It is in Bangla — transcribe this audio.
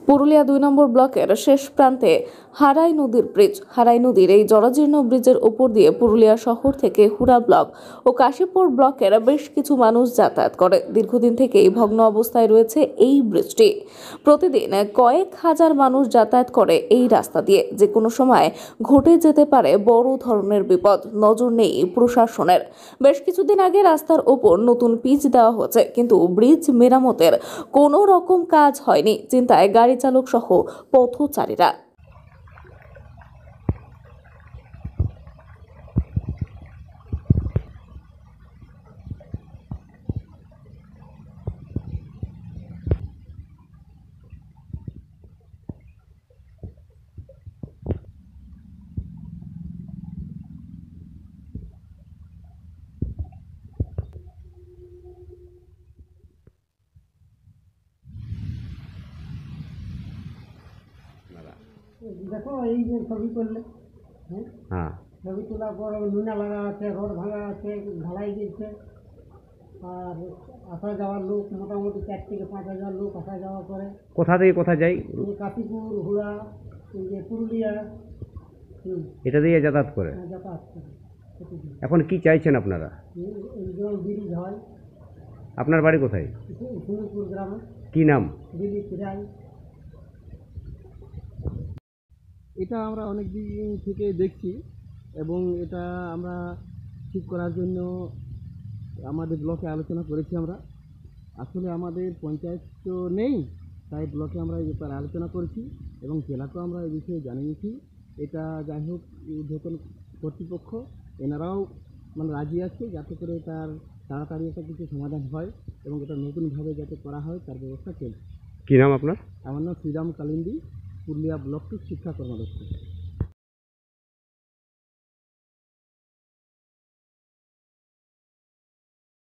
পুরুলিয়া ২ নম্বর ব্লকের শেষ প্রান্তে হারাই নদীর ব্রিজ। হারাই নদীর এই জরাজীর্ণ ব্রিজের উপর দিয়ে পুরুলিয়া শহর থেকে হুড়া ব্লক ও কাশীপুর ব্লকের বেশ কিছু মানুষ যাতায়াত করে। দীর্ঘদিন থেকেই ভগ্ন অবস্থায় রয়েছে এই ব্রিজটি। প্রতিদিন কয়েক হাজার মানুষ যাতায়াত করে এই রাস্তা দিয়ে। যে কোনো সময় ঘটে যেতে পারে বড় ধরনের বিপদ। নজর নেই প্রশাসনের। বেশ কিছুদিন আগে রাস্তার ওপর নতুন পিচ দেওয়া হয়েছে, কিন্তু ব্রিজ মেরামতের কোনো রকম কাজ হয়নি। চিন্তায় গাড়ি চালক সহ পথচারীরা। দেখো এই যে ছবি করলে, হ্যাঁ, ছবি তোলার পর নুনা লাগা আছে, রড ভাঙা আছে, ঢালাই দিচ্ছে। আর আসা যাওয়ার লোক মোটামুটি 4 থেকে 5 হাজার লোক আসা যাওয়া করে। কোথা থেকে কোথা যাই? এই কাশীপুর, হুড়া, এই যে পুরুলিয়া, এটা দিয়ে যাতায়াত করে। যাতায়াত করে প্রতিদিন। এখন কি চাইছেন আপনারা? এই যেমন ব্রিজ হয়। আপনার বাড়ি কোথায়? সুমিরপুর গ্রামে। কি নাম? দিলীপ রায়। এটা আমরা অনেক দিন থেকে দেখছি এবং এটা আমরা ঠিক করার জন্য আমাদের ব্লকে আলোচনা করেছি। আমরা আসলে আমাদের পঞ্চায়েত তো নেই, তাই ব্লকে আমরা এই ব্যাপারে আলোচনা করেছি এবং জেলাকেও আমরা এই বিষয়ে জানিয়েছি। এটা যাই হোক, ঊর্ধ্বতন কর্তৃপক্ষ এনারাও রাজি আছে যাতে করে তার তাড়াতাড়ি একটা কিছু সমাধান হয় এবং এটা নতুনভাবে যাতে করা হয় তার ব্যবস্থা চলছে। কি নাম আপনার? আমার নাম শ্রীরাম কালিন্দি, পুরুলিয়া ব্লক টু শিক্ষা কর্মদর্শক।